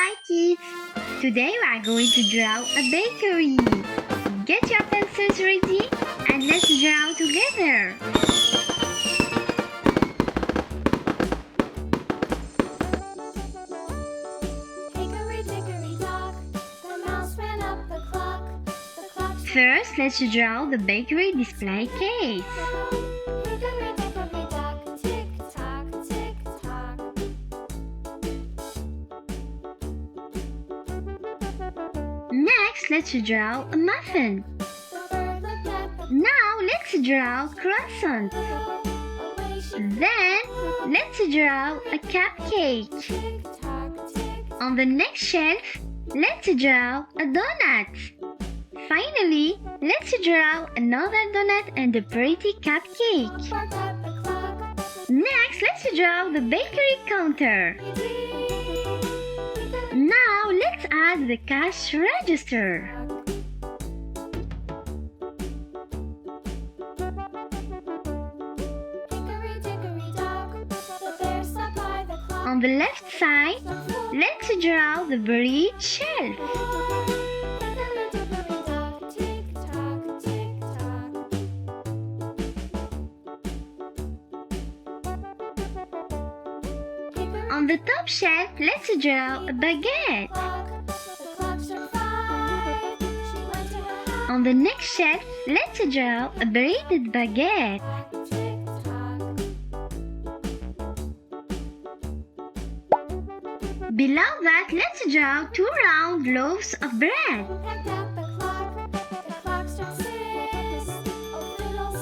Hi kids! Today we are going to draw a bakery. Get your pencils ready and let's draw together. Hickory dickory dock, the mouse ran up the clock. The clock struck First, let's draw the bakery display case. hickory dickory dock, tick tock, tick tock. Next, let's draw a muffin. The bird looked at the Now, let's draw croissant. away she Then, let's draw a cupcake. tick tock, tick. On the next shelf, let's draw a donut. Finally, let's draw another donut and a pretty cupcake. Barked at the clock. Next, let's draw the bakery counter. Now, let's add the cash register. Hickory dickory dock, the bear sat by the clock. On the left side, let's draw the bread shelf. Hickory dickory dock, tick tock, tick tock. Hickory On the top shelf, let's draw a baguette. clock, the clock struck 5. She went to her house. On the next shelf, let's draw a braided baguette. Tick tock. Below that, let's draw two round loaves of bread. Pecked at the clock struck 6. Oh, little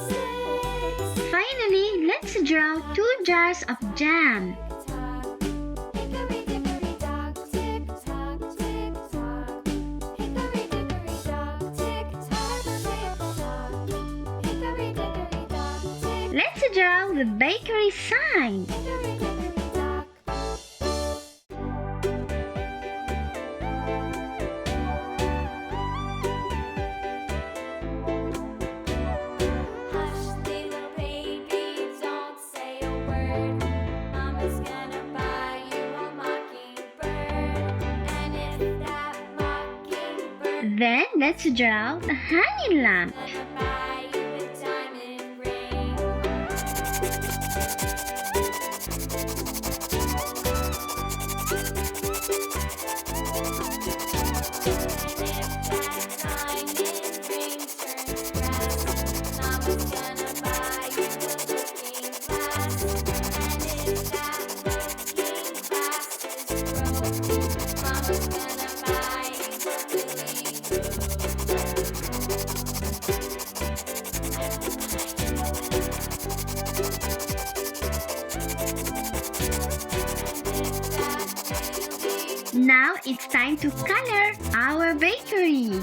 6. Finally, let's draw two jars of jam. Tock. Hickory dickory dock, tick tock, tick tock. Hickory dickory dock, tick tock, tick tock. Hickory dickory dock, tick. Let's draw the bakery sign. Hickory dickory dock. Hush, little baby, don't say a word. Mama's gonna buy you a mockingbird. And if that mockingbird Then let's draw a honey lamp. gonna buy you a diamond ring. And if that diamond ring turns brass, Mama's gonna buy you a looking glass. And if that looking glass is broke, Mama's gonna buy you a lily. Now it's time to color our bakery.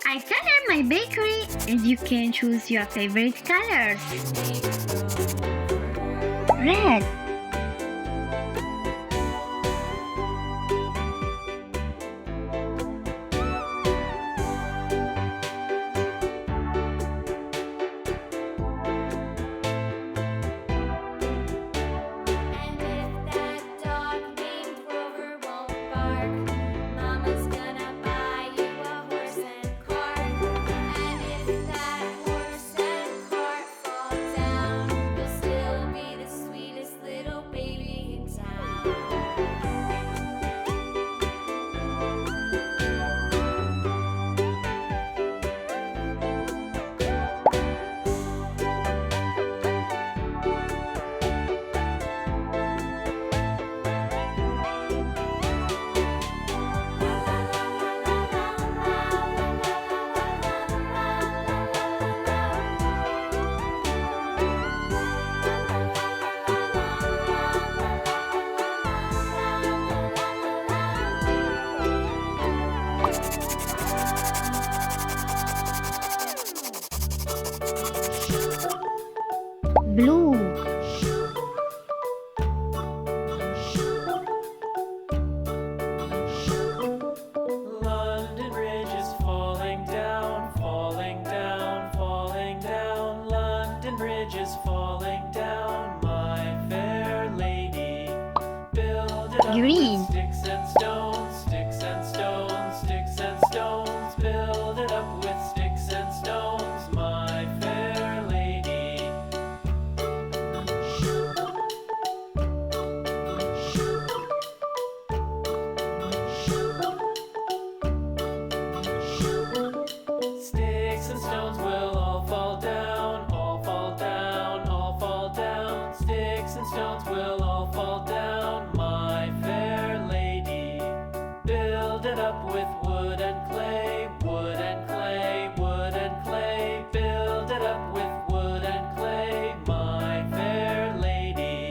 I color my bakery and you can choose your favorite colors. Red, And if that dog named Grover won't bark, Mama's gonna buy you a horse and cart. And if that horse and cart fall down, you'll still be the sweetest little up Green. with sticks and stones, sticks and stones, sticks and stones. Build it up with sticks and stones, my fair lady. Sticks and stones will all fall down, all fall down, all fall down. Sticks and stones will all fall down, my fair lady. Build it up with wood and clay, wood and clay, wood and clay. Build it up with wood and clay, my fair lady.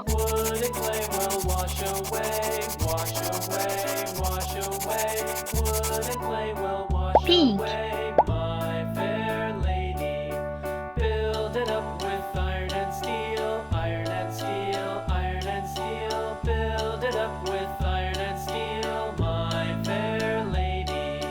Wood and clay will wash away, wash away, wash away. Wood and clay will wash Pink. away, my fair lady. Build it up with iron and steel, iron and steel, iron and steel. Build it up with iron and steel, my fair lady.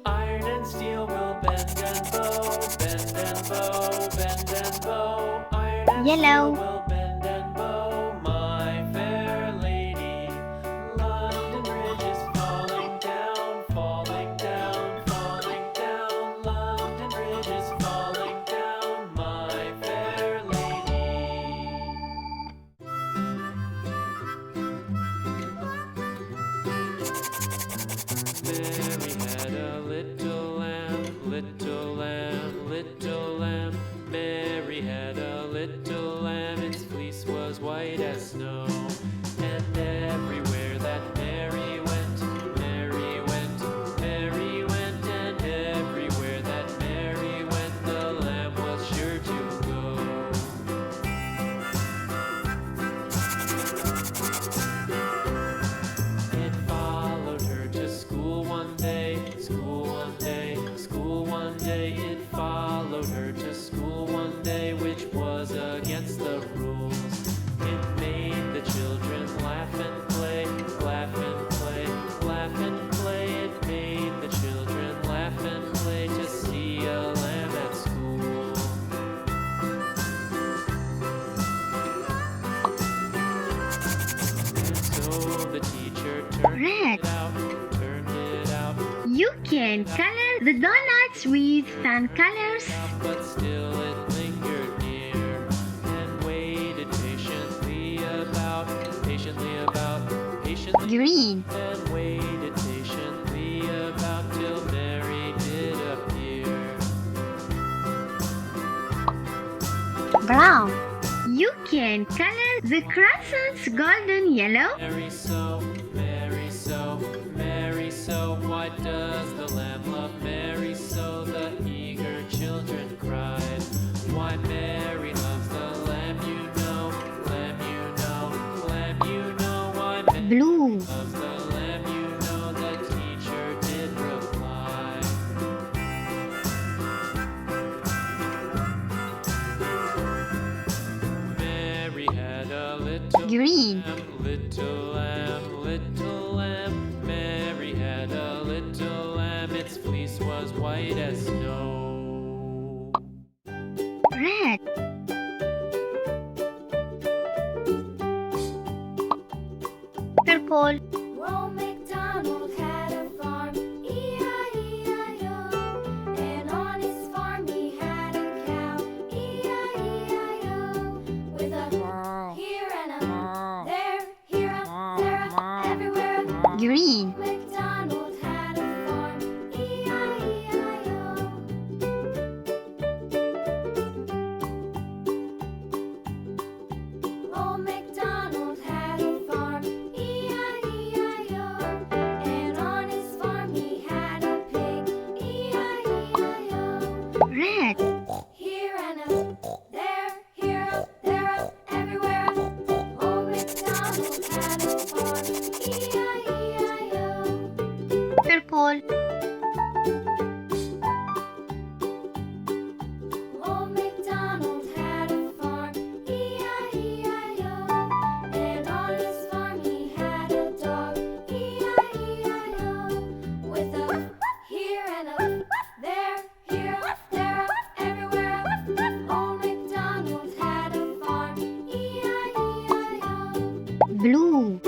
Iron and steel will bend and bow, bend and bow, bend and bow. Iron and Yellow. steel will bend and bow, my fair lady. London Bridge is falling down, falling down, falling down. London Bridge is falling down, my fair lady. Mary had a little lamb, little lamb, little lamb. Mary had a little lamb, its fleece was white as snow. And everywhere that Mary went, Mary went, Mary went. And everywhere that Mary went, the lamb was sure to go. It followed her to school one day, school one day, school one day. It followed her to school one day, which was against the rules. It made the children laugh and play, laugh and play, laugh and play. It made the children laugh and play to see a lamb at school. And so the teacher turned Red. it out, turned it out. You can color the donuts with fun colors. But still it lingered near and waited patiently about, patiently about, patiently Green. and waited patiently about till Mary did appear. Brown. You can color the croissants golden yellow. Mary so, Mary so, Mary so. Why does the lamb love Mary so? The eager children cried. Why Mary loves the lamb, you know, lamb, you know, lamb, you know. Why Mary Blue. loves the lamb, you know. The teacher did reply. Mary had a little Green. lamb, little lamb, little lamb. Mary had a little lamb, its fleece was white as snow. Red. Purple. Old MacDonald had a farm, E-I-E-I-O. And on his farm he had a cow, E-I-E-I-O. With a here and a there, here a, there a, everywhere a. Green. MacDonald had a farm, E-I-E-I-O. Old MacDonald had a farm, E-I-E-I-O. And on his farm he had a pig, E-I-E-I-O. Red. Here and a, there, here a, there a, everywhere a. Old MacDonald had a farm, E-I-E-I-O. blue.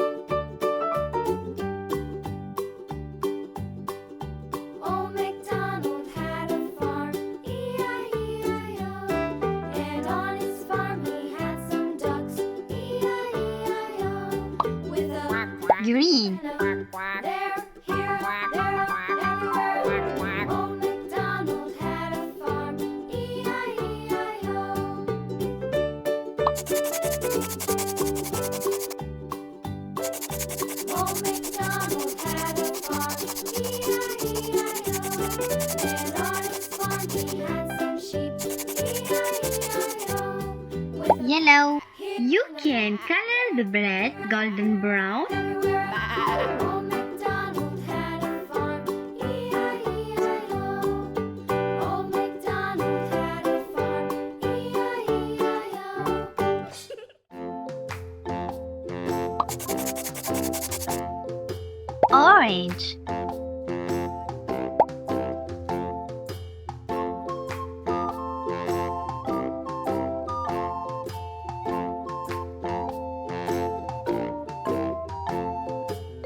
Old MacDonald had a farm, E-I-E-I-O. And on his farm he had some ducks, E-I-E-I-O. With a Green. there, here, there, everywhere. Old MacDonald had a farm, E-I-E-I-O. Old MacDonald had a farm, E-I-E-I-O. And on his farm he had some sheep, E-I-E-I-O. With a Yellow. You can color the bread golden brown. everywhere. Old MacDonald had a farm, E-I-E-I-O. Old MacDonald had a farm, E-I-E-I-O. Orange.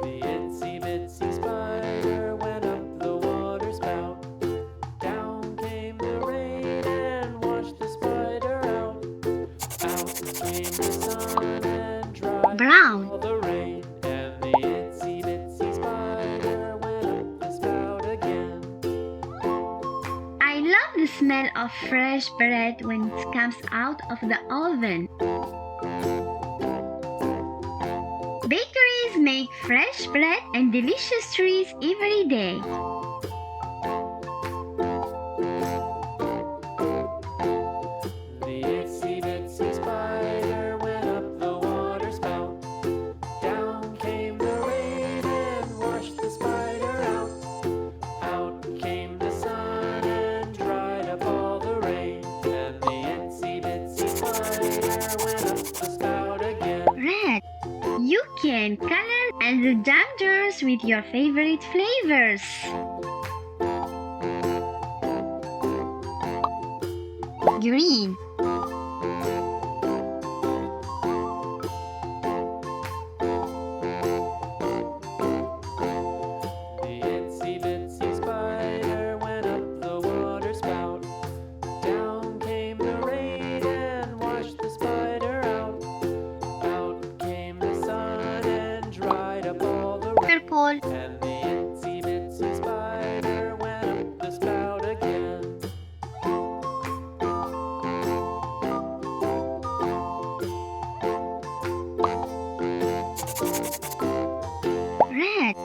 The itsy bitsy spider went up the water spout. Down came the rain and washed the spider out. Out came the sun and dried Brown. all the rain. And the itsy bitsy spider went up the spout again. I love the smell of fresh bread when it comes out of the oven. Bakeries make fresh bread and delicious treats every day. The itsy bitsy spider went up the water spout. Down came the rain and washed the spider out. Out came the sun and dried up all the rain. And the itsy bitsy spider went up the spout again. Red. You can color and do jam jars with your favorite flavors. Green. The itsy bitsy spider went up the water spout. Down came the rain and washed the spider out. Out came the sun and dried up all the rain. Purple. And the itsy bitsy spider went up the spout again. Red.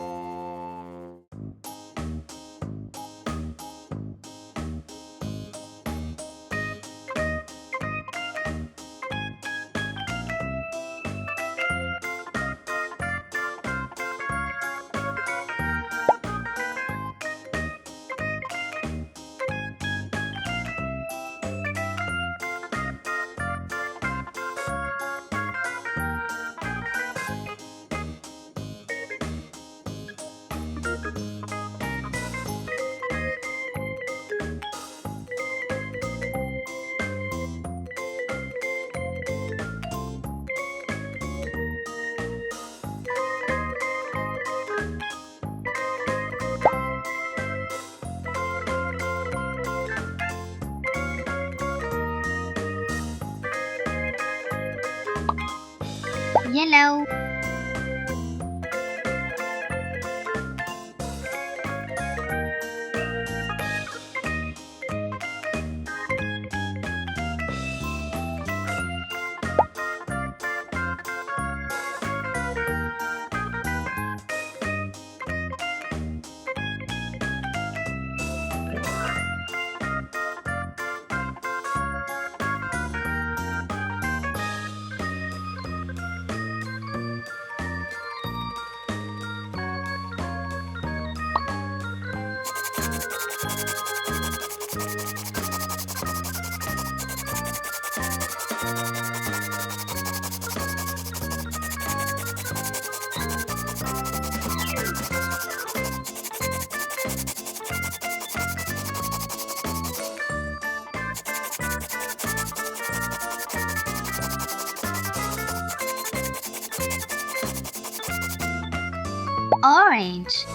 Yellow. orange.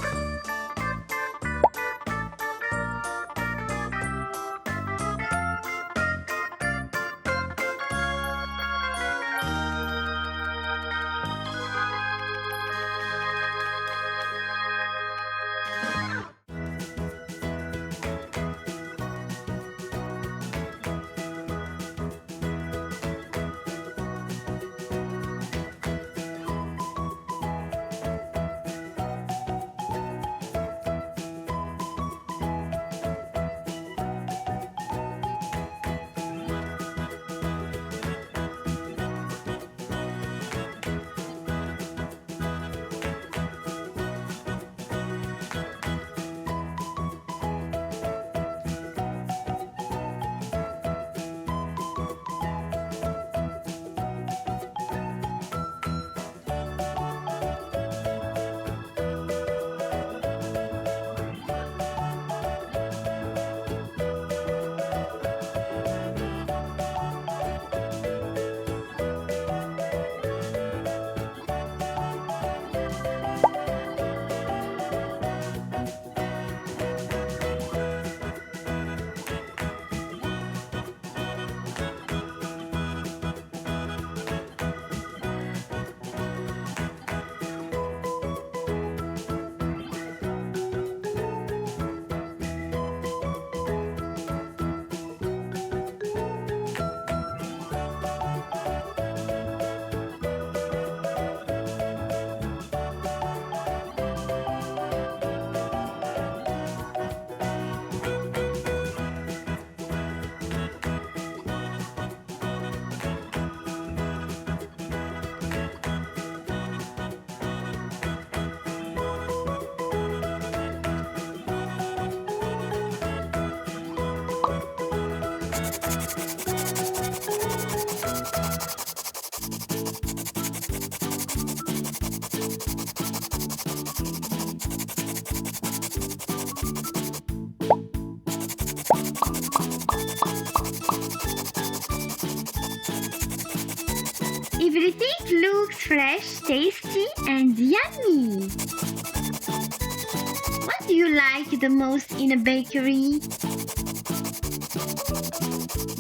Everything looks fresh, tasty, and yummy. What do you like the most in a bakery?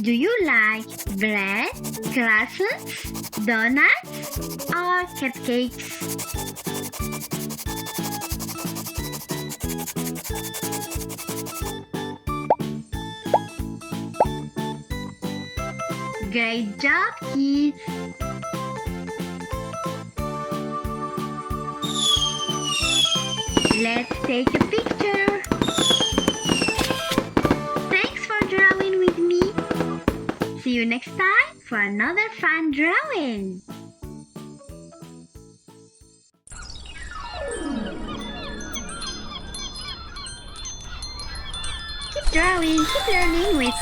Do you like bread, croissants, donuts, or cupcakes? Great job, kids! Let's take a picture. Thanks for drawing with me. See you next time for another fun drawing. Keep drawing, keep learning with